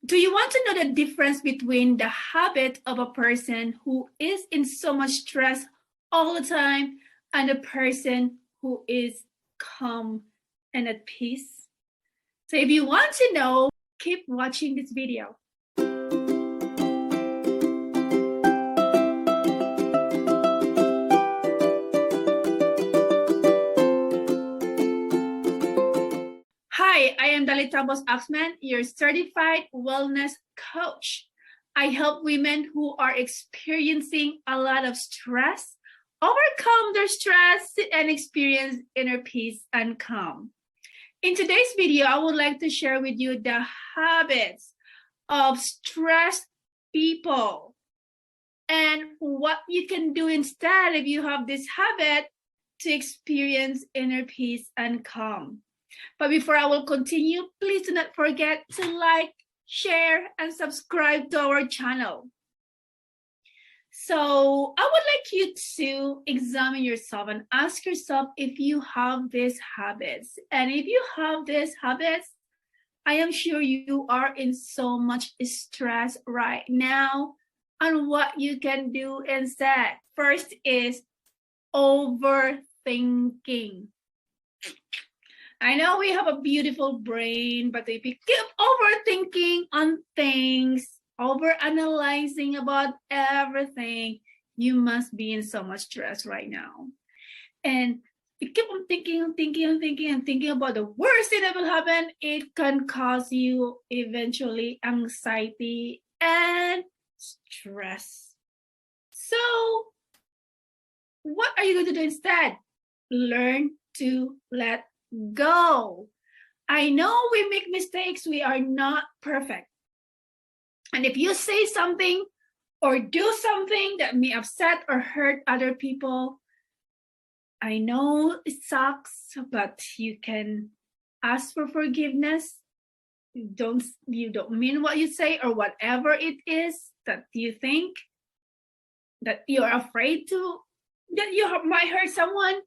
Do you want to know the difference between the habit of a person who is in so much stress all the time and a person who is calm and at peace? So if you want to know, keep watching this video. Hi, I am Dalita Bos-Axman, your certified wellness coach. I help women who are experiencing a lot of stress overcome their stress and experience inner peace and calm. In today's video, I would like to share with you the habits of stressed people and what you can do instead if you have this habit to experience inner peace and calm. But before I will continue, please do not forget to like, share, and subscribe to our channel. So I would like you to examine yourself and ask yourself if you have these habits. And if you have these habits, I am sure you are in so much stress right now. And what you can do instead. First is overthinking. I know we have a beautiful brain, but if you keep overthinking on things, overanalyzing about everything, you must be in so much stress right now. And if you keep on thinking about the worst thing that will happen, it can cause you eventually anxiety and stress. So what are you going to do instead? Learn to let go. I know we make mistakes. We are not perfect. And if you say something or do something that may upset or hurt other people, I know it sucks, but you can ask for forgiveness. You don't mean what you say, or whatever it is that you think that you're afraid to, that you might hurt someone.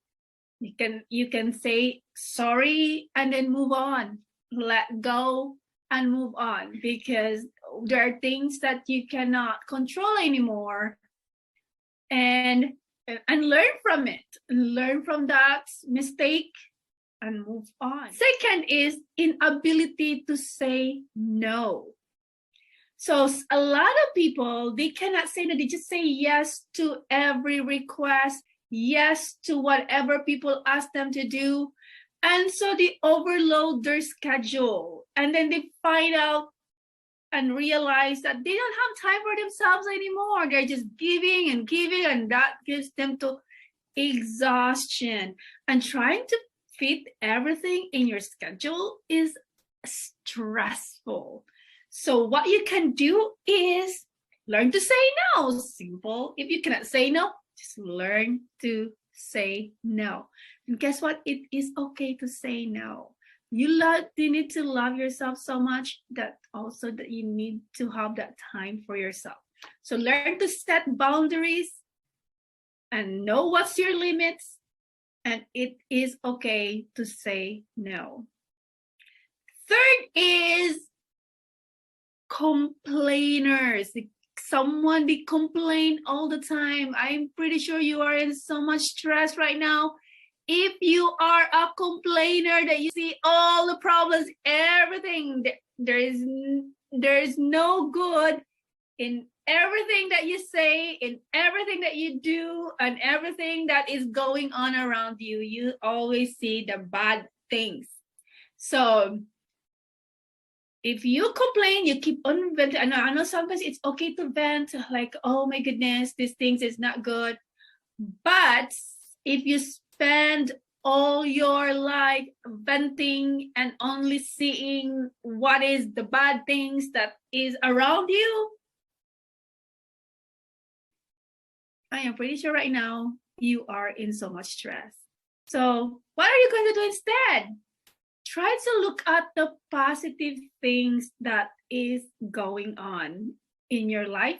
You can say sorry and then move on, let go and move on, because there are things that you cannot control anymore, and learn from it, learn from that mistake and move on. Second is inability to say no. So a lot of people, they cannot say no, they just say yes to every request, yes to whatever people ask them to do. And so they overload their schedule, and then they find out and realize that they don't have time for themselves anymore. They're just giving, and that gives them to exhaustion. And trying to fit everything in your schedule is stressful. So what you can do is learn to say no. Simple. If you cannot say no, just learn to say no. And guess what? It is okay to say no. You need to love yourself so much that also that you need to have that time for yourself. So learn to set boundaries and know what's your limits. And it is okay to say no. Third is complainers. Someone they complain all the time. I'm pretty sure you are in so much stress right now. If you are a complainer, that you see all the problems, everything, there is no good in everything that you say, in everything that you do, and everything that is going on around you. You always see the bad things. So if you complain, you keep on venting. I know sometimes it's okay to vent, like, oh my goodness, these things is not good. But if you spend all your life venting and only seeing what is the bad things that is around you, I am pretty sure right now you are in so much stress. So what are you going to do instead? Try to look at the positive things that is going on in your life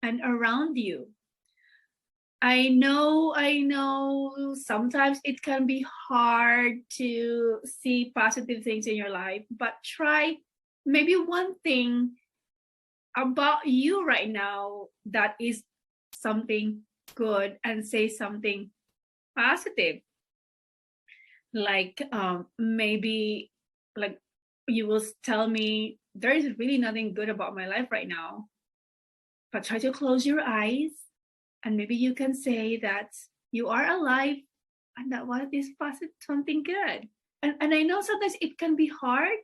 and around you. I know sometimes it can be hard to see positive things in your life, but try maybe one thing about you right now that is something good, and say something positive. Like maybe like you will tell me there is really nothing good about my life right now, but try to close your eyes and maybe you can say that you are alive and that what is positive, something good. And I know sometimes it can be hard,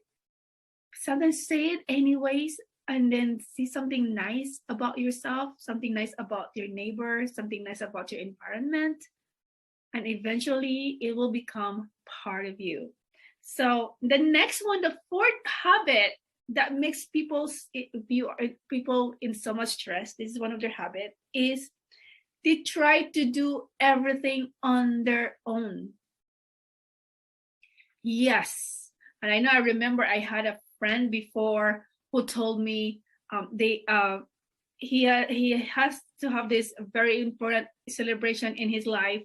sometimes say it anyways, and then see something nice about yourself, something nice about your neighbor, something nice about your environment, and eventually it will become part of you. So the next one, the fourth habit that makes people in so much stress, this is one of their habits, is they try to do everything on their own. Yes. And I remember I had a friend before who told me he has to have this very important celebration in his life,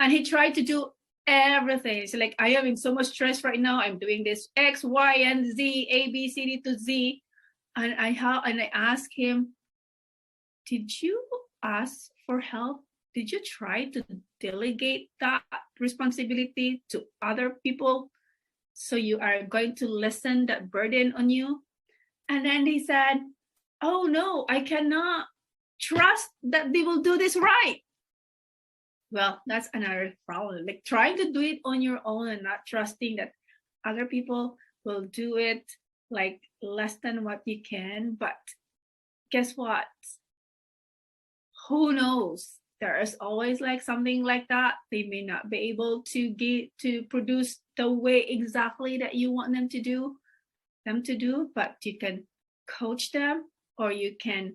and he tried to do everything. So like, I am in so much stress right now, I'm doing this X, Y, and Z, A, B, C, D to Z. And I asked him, did you ask for help? Did you try to delegate that responsibility to other people so you are going to lessen that burden on you? And then he said, oh no, I cannot trust that they will do this right. Well, that's another problem. Like trying to do it on your own and not trusting that other people will do it like less than what you can. But guess what? Who knows? There is always like something like that. They may not be able to produce the way exactly that you want them to do, but you can coach them, or you can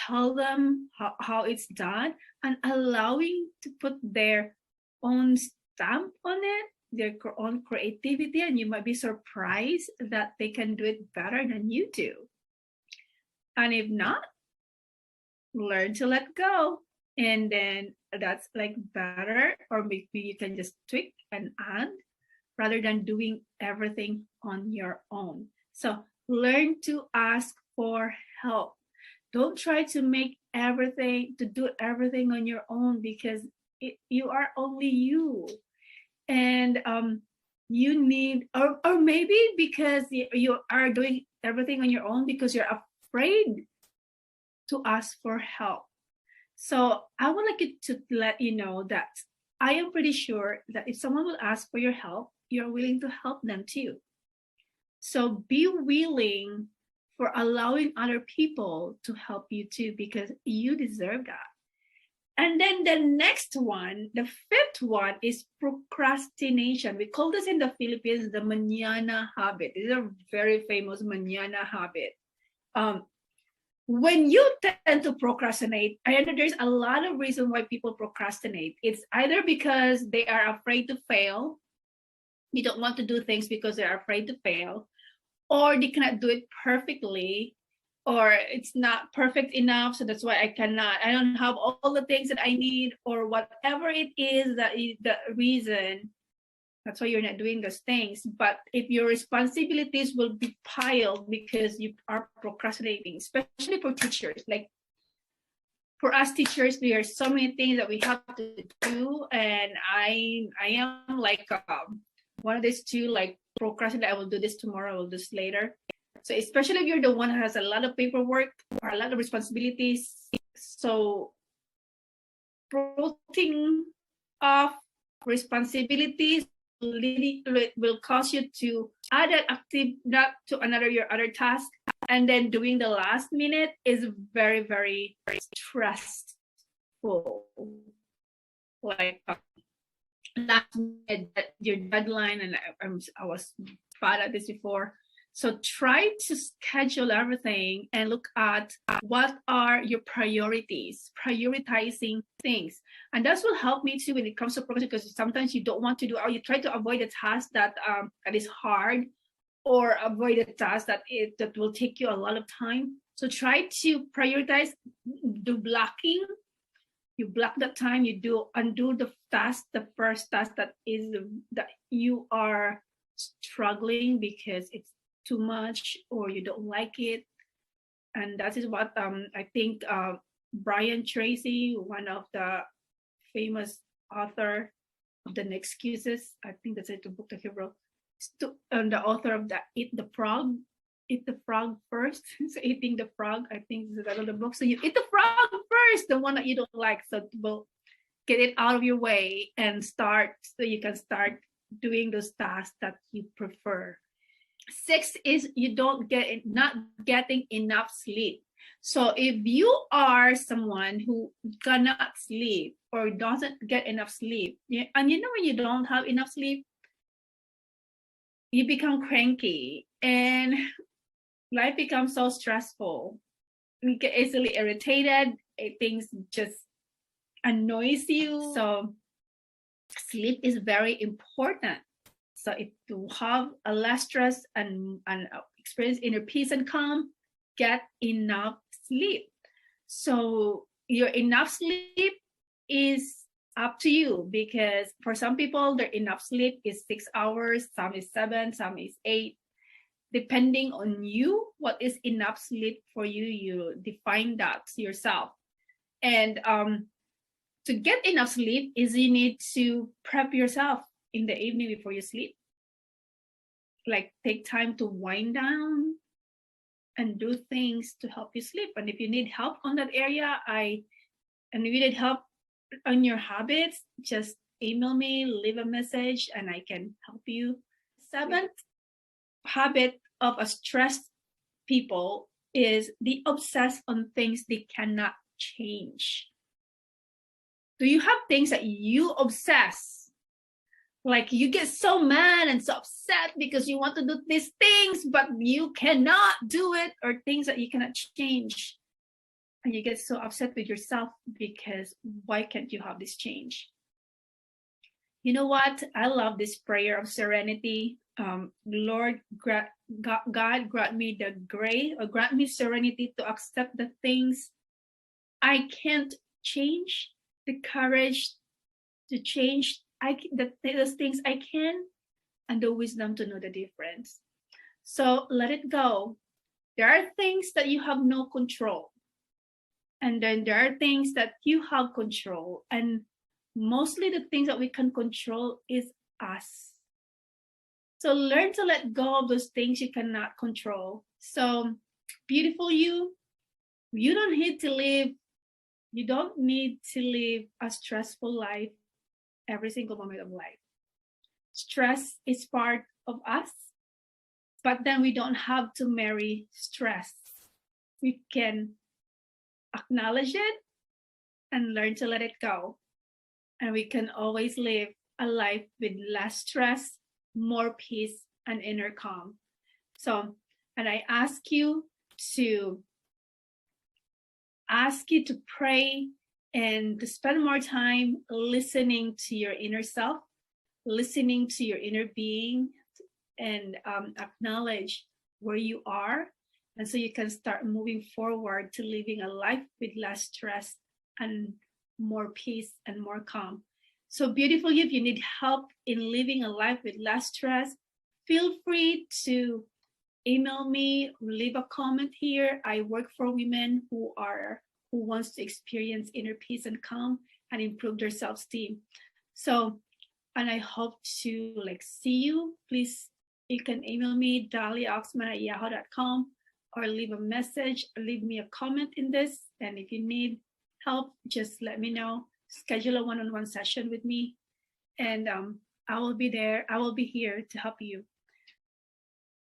tell them how it's done, and allowing to put their own stamp on it, their own creativity, and you might be surprised that they can do it better than you do. And if not, learn to let go, and then that's like better. Or maybe you can just tweak and add rather than doing everything on your own. So learn to ask for help. Don't try to do everything on your own, because you are only you. And you need, or maybe because you are doing everything on your own because you're afraid to ask for help. So I would like to let you know that I am pretty sure that if someone will ask for your help, you're willing to help them too. So be willing for allowing other people to help you too, because you deserve that. And then the next one, the fifth one, is procrastination. We call this in the Philippines the mañana habit. This is a very famous mañana habit. When you tend to procrastinate, I know there's a lot of reasons why people procrastinate. It's either because they are afraid to fail. You don't want to do things because they're afraid to fail, or they cannot do it perfectly, or it's not perfect enough, so that's why I don't have all the things that I need, or whatever it is that is the reason. That's why you're not doing those things. But if your responsibilities will be piled because you are procrastinating, especially for teachers, like for us teachers, there are so many things that we have to do, and I am like one of these two, like procrastinate. I will do this tomorrow, I will do this later. So especially if you're the one who has a lot of paperwork or a lot of responsibilities, so putting off responsibilities will cause you to add an active not to your other task, and then doing the last minute is very, very stressful. Like last minute, your deadline, and I was bad at this before. So try to schedule everything and look at what are your priorities, prioritizing things. And that will help me too when it comes to progress, because sometimes you don't want to do, or you try to avoid a task that is hard, or avoid a task that will take you a lot of time. So try to prioritize, do blocking. You block that time, you undo the task, the first task that you are struggling because it's too much or you don't like it. And that is what I think Brian Tracy, one of the famous author of The Excuses, I think that's it, the book that he wrote, and the author of that Eat the Frog first. So eating the frog, I think is the title of the book. So you eat the frog first, the one that you don't like. So we'll get it out of your way and start, so you can start doing those tasks that you prefer. 6 is not getting enough sleep. So if you are someone who cannot sleep or doesn't get enough sleep, and you know when you don't have enough sleep, you become cranky and life becomes so stressful. You get easily irritated. Things just annoys you. So sleep is very important. So if you have a less stress and experience inner peace and calm, get enough sleep. So your enough sleep is up to you, because for some people, their enough sleep is 6 hours, some is 7, some is 8. Depending on you, what is enough sleep for you, you define that yourself. And to get enough sleep is you need to prep yourself in the evening before you sleep. Like take time to wind down and do things to help you sleep. And if you need help on that area, and if you need help on your habits, just email me, leave a message, and I can help you. 7th habit of a stressed people is they obsess on things they cannot change. Do you have things that you obsess? Like you get so mad and so upset because you want to do these things, but you cannot do it, or things that you cannot change. And you get so upset with yourself because why can't you have this change? You know what? I love this prayer of serenity. Lord, God, grant me the grace, or grant me serenity to accept the things I can't change, the courage to change those things I can, and the wisdom to know the difference. So let it go. There are things that you have no control. And then there are things that you have control. And mostly the things that we can control is us. So learn to let go of those things you cannot control. So beautiful you don't need to live a stressful life every single moment of life. Stress is part of us, but then we don't have to marry stress. We can acknowledge it and learn to let it go. And we can always live a life with less stress, more peace, and inner calm. So, and I ask you to pray and to spend more time listening to your inner self, listening to your inner being, and acknowledge where you are. And so you can start moving forward to living a life with less stress and more peace and more calm. So beautiful you, if you need help in living a life with less stress, feel free to email me, leave a comment here. I work for women who wants to experience inner peace and calm and improve their self-esteem. So, and I hope to see you. Please, you can email me, daliaoxman@yahoo.com, or leave a message, or leave me a comment in this. And if you need help, just let me know. Schedule a one-on-one session with me, and I will be there. I will be here to help you.